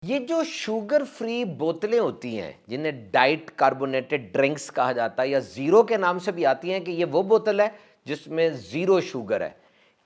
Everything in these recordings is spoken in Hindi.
ये जो शुगर फ्री बोतलें होती हैं जिन्हें डाइट कार्बोनेटेड ड्रिंक्स कहा जाता है या जीरो के नाम से भी आती हैं कि ये वो बोतल है जिसमें जीरो शुगर है।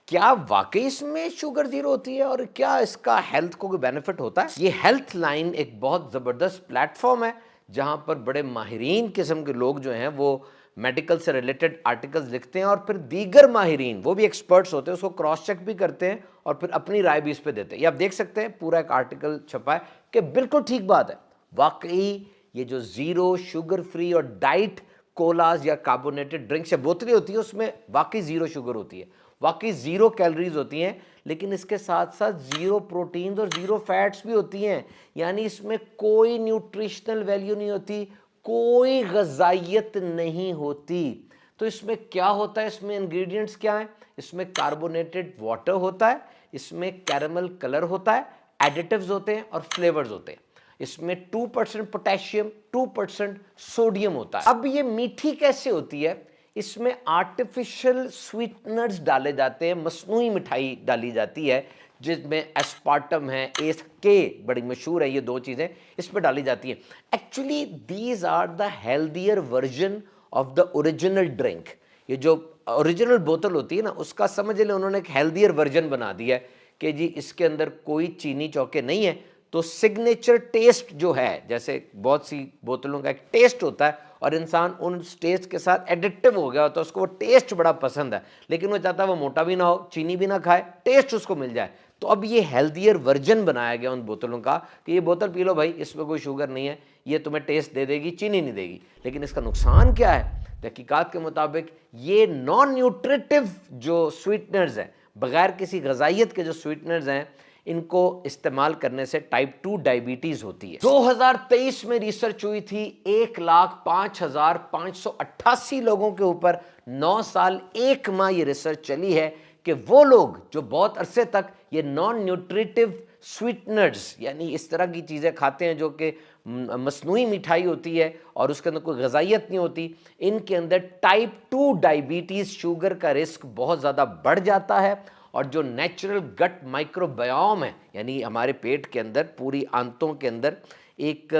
क्या वाकई इसमें शुगर जीरो होती है और क्या इसका हेल्थ को कोई बेनिफिट होता है? ये हेल्थ लाइन एक बहुत ज़बरदस्त प्लेटफॉर्म है जहां पर बड़े माहिरीन किस्म के लोग जो हैं वो मेडिकल से रिलेटेड आर्टिकल्स लिखते हैं और फिर दीगर माहिरीन वो भी एक्सपर्ट्स होते हैं उसको क्रॉस चेक भी करते हैं और फिर अपनी राय भी इस पर देते हैं। ये आप देख सकते हैं पूरा एक आर्टिकल छपा है कि बिल्कुल ठीक बात है। वाकई ये जो जीरो शुगर फ्री और डाइट कोलाज या कार्बोनेटेड ड्रिंक्स या बोतलें होती है उसमें वाकई जीरो शुगर होती है, वाकई जीरो कैलोरीज होती हैं, लेकिन इसके साथ साथ जीरो प्रोटीन्स और जीरो फैट्स भी होती हैं। यानी इसमें कोई न्यूट्रिशनल वैल्यू नहीं होती, कोई ग़िज़ाइयत नहीं होती। तो इसमें क्या होता है, इसमें इंग्रेडिएंट्स क्या हैं? इसमें कार्बोनेटेड वाटर होता है, इसमें कैरेमल कलर होता है, एडिटिव्स होते हैं और फ्लेवर्स होते हैं। इसमें 2% पोटेशियम 2% सोडियम होता है। अब ये मीठी कैसे होती है? इसमें आर्टिफिशियल स्वीटनर्स डाले जाते हैं, मसनूई मिठाई डाली जाती है जिसमें एस्पार्टम है, एसके बड़ी मशहूर है, ये दो चीज़ें इस पर डाली जाती हैं। Actually these are the healthier version of the original drink. ये जो ओरिजिनल बोतल होती है ना उसका समझ लें उन्होंने एक हेल्दियर वर्जन बना दिया है कि जी इसके अंदर कोई चीनी चौके नहीं है। तो सिग्नेचर टेस्ट जो है, जैसे बहुत सी बोतलों का एक टेस्ट होता है और इंसान उन टेस्ट के साथ एडिक्टिव हो गया होता है, उसको वो टेस्ट बड़ा पसंद है, लेकिन वो चाहता है वो मोटा भी ना हो, चीनी भी ना खाए, टेस्ट उसको मिल जाए। तो अब ये हेल्दियर वर्जन बनाया गया उन बोतलों का कि ये बोतल पी लो भाई, इसमें कोई शुगर नहीं है, ये तुम्हें टेस्ट दे देगी, चीनी नहीं देगी। लेकिन इसका नुकसान क्या है? तहकीकात के मुताबिक ये नॉन न्यूट्रिटिव जो स्वीटनर्स हैं, बगैर किसी ग़िज़ाइयत के जो स्वीटनर्स हैं, इनको इस्तेमाल करने से टाइप 2 डायबिटीज होती है। 2023 में रिसर्च हुई थी 1,05,588 लोगों के ऊपर, 9 साल 1 माह ये रिसर्च चली है कि वो लोग जो बहुत अरसे तक ये नॉन न्यूट्रिटिव स्वीटनर्स यानी इस तरह की चीज़ें खाते हैं जो कि मसनूई मिठाई होती है और उसके अंदर कोई ग़िज़ाइयत नहीं होती, इनके अंदर टाइप 2 डायबिटीज़ शुगर का रिस्क बहुत ज़्यादा बढ़ जाता है। और जो नेचुरल गट माइक्रोबायोम है, यानी हमारे पेट के अंदर पूरी आंतों के अंदर एक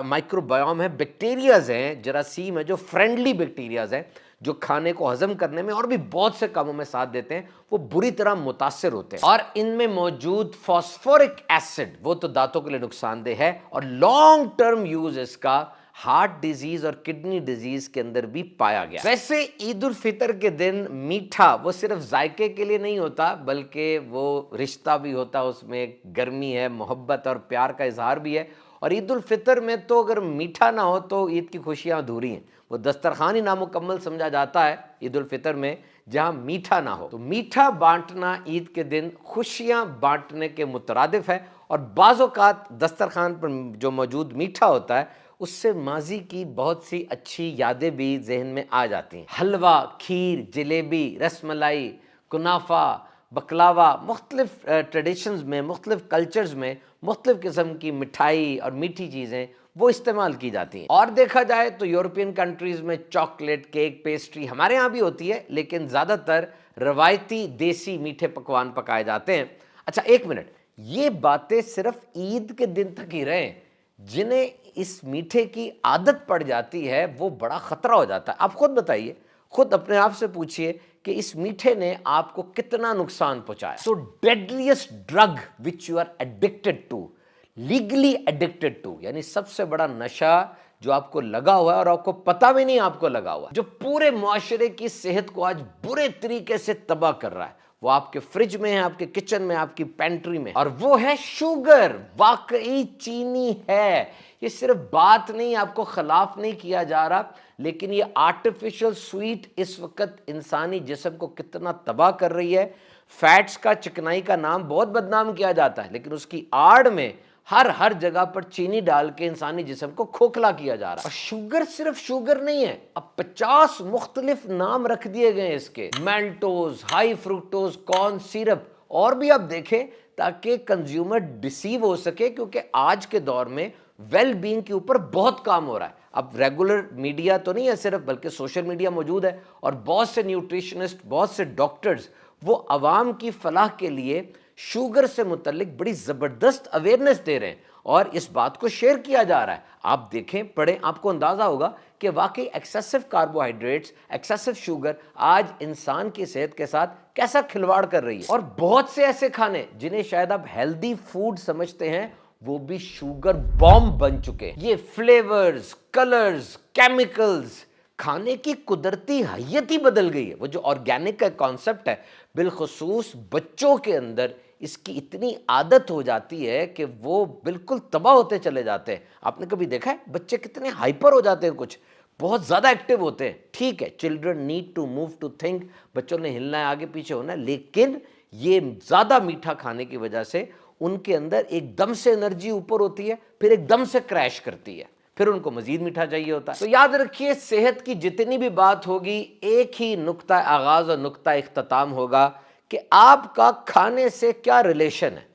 माइक्रोबायोम है, बैक्टीरियाज हैं, जरासीम है जो फ्रेंडली बैक्टीरियाज हैं जो खाने को हजम करने में और भी बहुत से कामों में साथ देते हैं, वो बुरी तरह मुतासिर होते हैं। और इनमें मौजूद फॉस्फोरिक एसिड वो तो दांतों के लिए नुकसानदेह है और लॉन्ग टर्म यूज इसका हार्ट डिजीज और किडनी डिजीज के अंदर भी पाया गया। वैसे ईद उल फितर के दिन मीठा वो सिर्फ जायके के लिए नहीं होता, बल्कि वो रिश्ता भी होता है, उसमें गर्मी है, मोहब्बत और प्यार का इजहार भी है। और ईद उल फितर में तो अगर मीठा ना हो तो ईद की खुशियां अधूरी हैं। वो दस्तरखान ही नामुकम्मल समझा जाता है ईद उल फितर में जहां मीठा ना हो। तो मीठा बांटना ईद के दिन खुशियां बांटने के मुतरादिफ है और बाज़ औक़ात दस्तरखान पर जो मौजूद मीठा होता है उससे माजी की बहुत सी अच्छी यादें भी जहन में आ जाती हैं। हलवा, खीर, जलेबी, रसमलाई, कुनाफा, बकलावा, मुख्तलिफ ट्रेडिशंस में, मुख्तलिफ कल्चर्स में मुख्तलिफ किस्म की मिठाई और मीठी चीज़ें वो इस्तेमाल की जाती हैं। और देखा जाए तो यूरोपियन कंट्रीज़ में चॉकलेट, केक, पेस्ट्री हमारे यहाँ भी होती है, लेकिन ज़्यादातर रवायती देसी मीठे पकवान पकाए जाते हैं। अच्छा एक मिनट, ये बातें सिर्फ ईद के दिन तक ही रहें, जिन्हें इस मीठे की आदत पड़ जाती है वो बड़ा खतरा हो जाता है। आप खुद बताइए, खुद अपने आप से पूछिए कि इस मीठे ने आपको कितना नुकसान पहुंचाया। So deadliest drug which you are addicted to, legally addicted to, यानी सबसे बड़ा नशा जो आपको लगा हुआ है और आपको पता भी नहीं आपको लगा हुआ है, जो पूरे मुआशरे की सेहत को आज बुरे तरीके से तबाह कर रहा है, वो आपके फ्रिज में है, आपके किचन में, आपकी पेंट्री में, और वो है शुगर। वाकई चीनी है, ये सिर्फ बात नहीं, आपको खिलाफ नहीं किया जा रहा, लेकिन ये आर्टिफिशियल स्वीट इस वक्त इंसानी जिस्म को कितना तबाह कर रही है। फैट्स का, चिकनाई का नाम बहुत बदनाम किया जाता है, लेकिन उसकी आड़ में हर जगह पर चीनी डाल के इंसानी जिस्म को खोखला किया जा रहा है। और शुगर सिर्फ शुगर नहीं है, अब 50 मुख्तलिफ नाम रख दिए गए इसके, मेल्टोज, हाई फ्रुक्टोज, कॉर्न सिरप, और भी आप देखें ताकि कंज्यूमर डिसीव हो सके, क्योंकि आज के दौर में वेल बीइंग के ऊपर बहुत काम हो रहा है। अब रेगुलर मीडिया तो नहीं है सिर्फ, बल्कि सोशल मीडिया मौजूद है और बहुत से न्यूट्रिशनिस्ट, बहुत से डॉक्टर्स वो अवाम की फलाह के लिए शुगर से मुतल्लिक बड़ी ज़बरदस्त अवेयरनेस दे रहे हैं और इस बात को शेयर किया जा रहा है। आप देखें, पढ़ें, आपको अंदाज़ा होगा कि वाकई एक्सेसिव कार्बोहाइड्रेट्स, एक्सेसिव शुगर आज इंसान की सेहत के साथ कैसा खिलवाड़ कर रही है। और बहुत से ऐसे खाने जिन्हें शायद आप हेल्दी फूड समझते हैं, वो भी शुगर बॉम्ब बन चुके हैं। ये फ्लेवर्स, कलर्स, केमिकल्स, खाने की कुदरती हैयत ही बदल गई है। वो जो ऑर्गेनिक का कॉन्सेप्ट है, बिलखुसूस बच्चों के अंदर इसकी इतनी आदत हो जाती है कि वो बिल्कुल तबाह होते चले जाते हैं। आपने कभी देखा है बच्चे कितने हाइपर हो जाते हैं, कुछ बहुत ज़्यादा एक्टिव होते हैं। ठीक है, children need to move to think, बच्चों ने हिलना है, आगे पीछे होना है, लेकिन ये ज़्यादा मीठा खाने की वजह से उनके अंदर एकदम से एनर्जी ऊपर होती है, फिर एकदम से क्रैश करती है, फिर उनको मजीद मीठा चाहिए होता है। तो याद रखिए, सेहत की जितनी भी बात होगी, एक ही नुक्ता आगाज और नुक्ता इख्तिताम होगा कि आपका खाने से क्या रिलेशन है।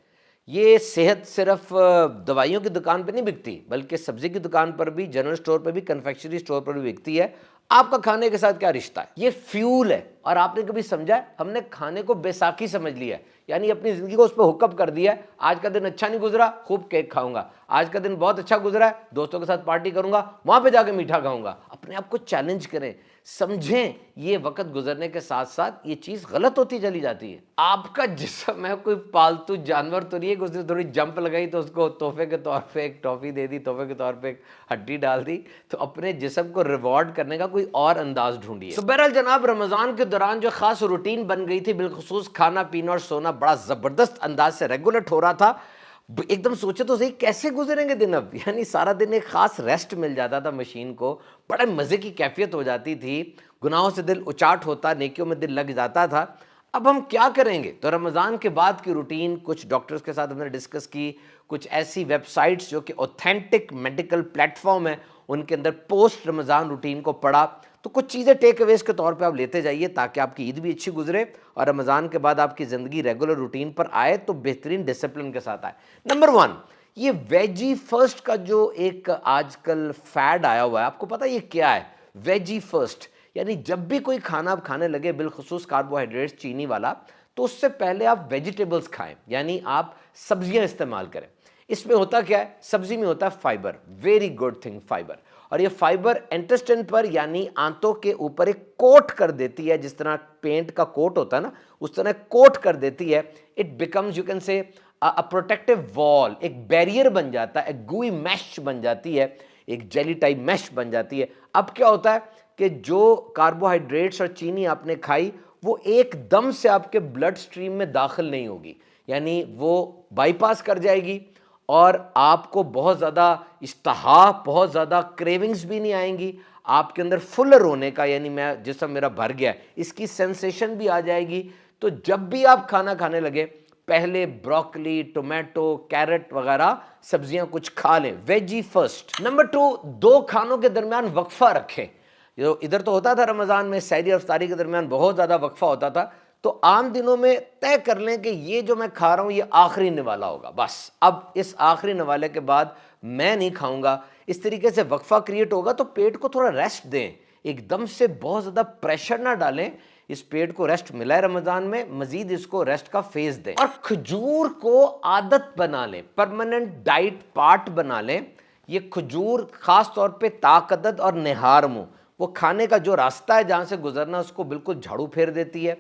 ये सेहत सिर्फ दवाइयों की दुकान पर नहीं बिकती, बल्कि सब्जी की दुकान पर भी, जनरल स्टोर पर भी, कन्फेक्शनरी स्टोर पर भी बिकती है। आपका खाने के साथ क्या रिश्ता है, ये फ्यूल है। और आपने कभी समझा है, हमने खाने को बैसाखी समझ लिया है, यानी अपनी जिंदगी को उस पर हुक्म कर दिया है। आज का दिन अच्छा नहीं गुजरा, खूब केक खाऊंगा। आज का दिन बहुत अच्छा गुजरा है, दोस्तों के साथ पार्टी करूंगा, वहां पे जाके मीठा खाऊंगा। अपने आप को चैलेंज करें, समझें ये वक्त गुजरने के साथ साथ ये चीज गलत होती चली जाती है। आपका जिस्म है कोई पालतू जानवर तो नहीं है कि उसने थोड़ी जंप लगाई तो उसको तोहफे के तौर पे एक टॉफी दे दी, तोहफे के तौर पे एक हड्डी डाल दी। तो अपने जिस्म को रिवॉर्ड करने का कोई और अंदाज ढूंढिए। तो बहरहाल जनाब, रमजान के दौरान जो खास रूटीन बन गई थी, बिलखुसूस खाना पीना और सोना बड़ा जबरदस्त अंदाज से रेगुलेट हो रहा था। एकदम सोचे तो सही, कैसे गुजरेंगे दिन अब। यानी सारा दिन एक खास रेस्ट मिल जाता था मशीन को, बड़े मजे की कैफियत हो जाती थी, गुनाहों से दिल उचाट होता, नेकियों में दिल लग जाता था। अब हम क्या करेंगे? तो रमज़ान के बाद की रूटीन कुछ डॉक्टर्स के साथ हमने डिस्कस की, कुछ ऐसी वेबसाइट्स जो कि ऑथेंटिक मेडिकल प्लेटफॉर्म है, उनके अंदर पोस्ट रमज़ान रूटीन को पढ़ा। तो कुछ चीज़ें टेक अवेज के तौर पे आप लेते जाइए ताकि आपकी ईद भी अच्छी गुजरे और रमज़ान के बाद आपकी ज़िंदगी रेगुलर रूटीन पर आए तो बेहतरीन डिसिप्लिन के साथ आए। नंबर 1, ये वेजी फर्स्ट का जो एक आजकल फैड आया हुआ है, आपको पता है ये क्या है? वेजी फर्स्ट, यानी जब भी कोई खाना आप खाने लगे, बिलखुसूस कार्बोहाइड्रेट्स, चीनी वाला, तो उससे पहले आप वेजिटेबल्स खाएं, यानी आप सब्जियां इस्तेमाल करें। इसमें होता क्या है? सब्जी में होता है fibre, very good thing fibre. और ये फाइबर इंटेस्टाइन पर यानी आंतों के ऊपर एक कोट कर देती है, जिस तरह पेंट का कोट होता है ना, उस तरह कोट कर देती है। It becomes, you can say, a protective wall, एक बैरियर बन जाता है, एक गुई मैश बन जाती है, एक जेली टाइप मैश बन जाती है। अब क्या होता है कि जो कार्बोहाइड्रेट्स और चीनी आपने खाई, वो एकदम से आपके ब्लड स्ट्रीम में दाखिल नहीं होगी, यानी वो बाईपास कर जाएगी और आपको बहुत ज़्यादा इश्तहा, बहुत ज़्यादा क्रेविंग्स भी नहीं आएंगी। आपके अंदर फुलर होने का, यानी मैं जिसम मेरा भर गया, इसकी सेंसेशन भी आ जाएगी। तो जब भी आप खाना खाने लगे, पहले ब्रोकली, टोमेटो, कैरेट वगैरह सब्जियां कुछ खा लें, वेजी फर्स्ट। नंबर 2, 2 खानों के दरमियान वक्फा रखें। जो इधर तो होता था रमज़ान में सहरी और इफ्तारी के दरमियान बहुत ज़्यादा वक्फा होता था, तो आम दिनों में तय कर लें कि ये जो मैं खा रहा हूँ ये आखिरी निवाला होगा, बस अब इस आखिरी निवाले के बाद मैं नहीं खाऊंगा। इस तरीके से वक्फा क्रिएट होगा तो पेट को थोड़ा रेस्ट दें, एकदम से बहुत ज़्यादा प्रेशर ना डालें। इस पेट को रेस्ट मिला है रमज़ान में, मजीद इसको रेस्ट का फेज दें। और खजूर को आदत बना लें, परमानेंट डाइट पार्ट बना लें। ये खजूर खास तौर पे ताकत और निहार मुंह, वो खाने का जो रास्ता है जहाँ से गुजरना, उसको बिल्कुल झाड़ू फेर देती है।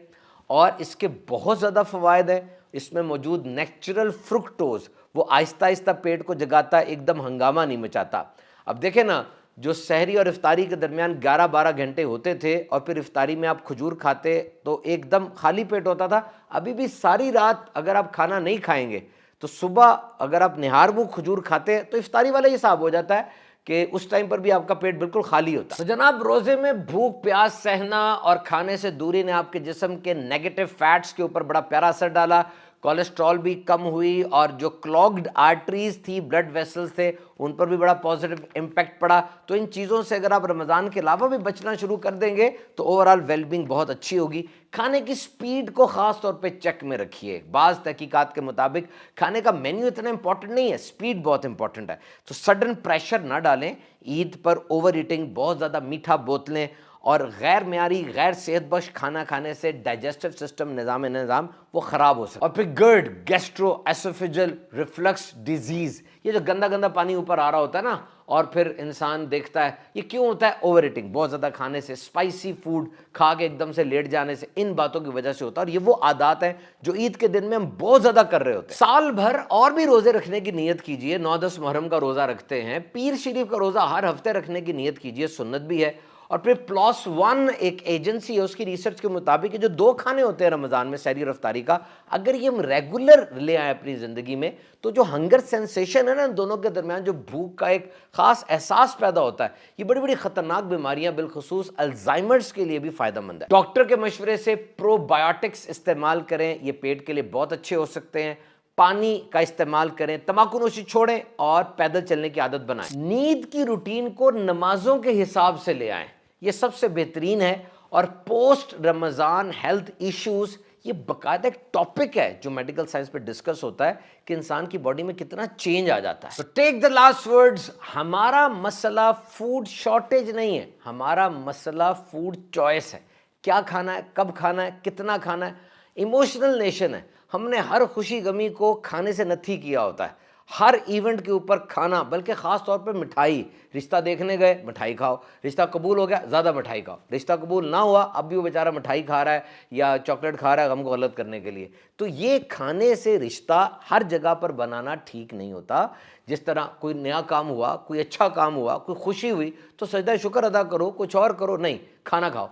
और इसके बहुत ज़्यादा फ़वायद हैं। इसमें मौजूद नेचुरल फ्रुक्टोज, वो आहिस्ता आहिस्ता पेट को जगाता है, एकदम हंगामा नहीं मचाता। अब देखें ना, जो सहरी और इफ्तारी के दरमियान 11-12 घंटे होते थे और फिर इफ्तारी में आप खजूर खाते तो एकदम खाली पेट होता था। अभी भी सारी रात अगर आप खाना नहीं खाएंगे तो सुबह अगर आप निहार मुंह खजूर खाते तो इफ्तारी वाला हिसाब हो जाता है कि उस टाइम पर भी आपका पेट बिल्कुल खाली होता है। तो जनाब, रोजे में भूख प्यास सहना और खाने से दूरी ने आपके जिस्म के नेगेटिव फैट्स के ऊपर बड़ा प्यारा असर डाला। कोलेस्ट्रॉल भी कम हुई और जो क्लॉग्ड आर्टरीज थी, ब्लड वेसल्स थे, उन पर भी बड़ा पॉजिटिव इम्पैक्ट पड़ा। तो इन चीज़ों से अगर आप रमज़ान के अलावा भी बचना शुरू कर देंगे तो ओवरऑल वेलबींग बहुत अच्छी होगी। खाने की स्पीड को ख़ास तौर पे चेक में रखिए। बाज़ तहकीकात के मुताबिक खाने का मेन्यू इतना इंपॉर्टेंट नहीं है, स्पीड बहुत इंपॉर्टेंट है। तो सडन प्रेशर ना डालें। ईद पर ओवर ईटिंग, बहुत ज़्यादा मीठा बोतलें और गैर मेयारी गैर सेहतबख्श खाना खाने से डाइजेस्टिव सिस्टम निज़ाम वो ख़राब हो सकता है। और फिर गर्ड गैस्ट्रो एसोफेजल रिफ्लक्स डिजीज़, ये जो गंदा गंदा पानी ऊपर आ रहा होता है ना, और फिर इंसान देखता है ये क्यों होता है, ओवर ईटिंग, बहुत ज़्यादा खाने से, स्पाइसी फूड खा के एकदम से लेट जाने से, इन बातों की वजह से होता है। और ये वो आदत है जो ईद के दिन में हम बहुत ज़्यादा कर रहे होते हैं। साल भर और भी रोज़े रखने की नीयत कीजिए, 9-10 मुहर्रम का रोज़ा रखते हैं, पीर शरीफ का रोज़ा हर हफ्ते रखने की नीयत कीजिए, सुन्नत भी है। और फिर प्लस वन एक एजेंसी है, उसकी रिसर्च के मुताबिक जो 2 खाने होते हैं रमज़ान में सहरी और इफ्तारी का, अगर ये हम रेगुलर ले आए अपनी ज़िंदगी में, तो जो हंगर सेंसेशन है ना दोनों के दरमियान, जो भूख का एक ख़ास एहसास पैदा होता है, ये बड़ी बड़ी ख़तरनाक बीमारियां बिलखुसूस अल्जाइमर्स के लिए भी फ़ायदेमंद है। डॉक्टर के मशवरे से प्रोबायोटिक्स इस्तेमाल करें, ये पेट के लिए बहुत अच्छे हो सकते हैं। पानी का इस्तेमाल करें, तंबाकू नोशी छोड़ें और पैदल चलने की आदत बनाएं। नींद की रूटीन को नमाजों के हिसाब से ले आएं, ये सबसे बेहतरीन है। और पोस्ट रमज़ान हेल्थ इश्यूज, ये बाकायदा एक टॉपिक है जो मेडिकल साइंस पे डिस्कस होता है कि इंसान की बॉडी में कितना चेंज आ जाता है। तो टेक द लास्ट वर्ड्स, हमारा मसला फूड शॉर्टेज नहीं है, हमारा मसला फूड चॉइस है। क्या खाना है, कब खाना है, कितना खाना है। इमोशनल नेशन है, हमने हर खुशी गमी को खाने से नथी किया होता है, हर इवेंट के ऊपर खाना, बल्कि ख़ास तौर पर मिठाई। रिश्ता देखने गए, मिठाई खाओ, रिश्ता कबूल हो गया, ज़्यादा मिठाई खाओ, रिश्ता कबूल ना हुआ, अब भी वो बेचारा मिठाई खा रहा है या चॉकलेट खा रहा है गम को गलत करने के लिए। तो ये खाने से रिश्ता हर जगह पर बनाना ठीक नहीं होता। जिस तरह कोई नया काम हुआ, कोई अच्छा काम हुआ, कोई खुशी हुई, तो सजदा शुक्र अदा करो, कुछ और करो नहीं, खाना खाओ,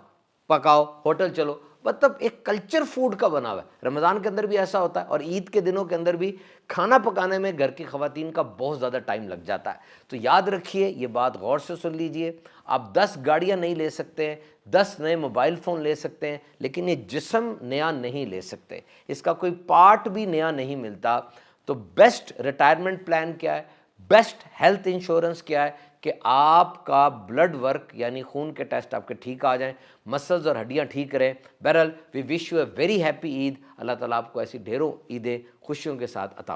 पकाओ, होटल चलो, मतलब एक कल्चर फूड का बना हुआ है। रमज़ान के अंदर भी ऐसा होता है और ईद के दिनों के अंदर भी खाना पकाने में घर की ख़वातीन का बहुत ज़्यादा टाइम लग जाता है। तो याद रखिए, ये बात गौर से सुन लीजिए, आप 10 गाड़ियाँ नहीं ले सकते हैं, 10 नए मोबाइल फ़ोन ले सकते हैं, लेकिन ये जिस्म नया नहीं ले सकते, इसका कोई पार्ट भी नया नहीं मिलता। तो बेस्ट रिटायरमेंट प्लान क्या है, बेस्ट हेल्थ इंश्योरेंस क्या है कि आपका ब्लड वर्क यानी खून के टेस्ट आपके ठीक आ जाएं, मसल्स और हड्डियां ठीक रहें। बहरहाल we wish you a very happy Eid. Allah ताला आपको ऐसी ढेरों ईदें खुशियों के साथ अता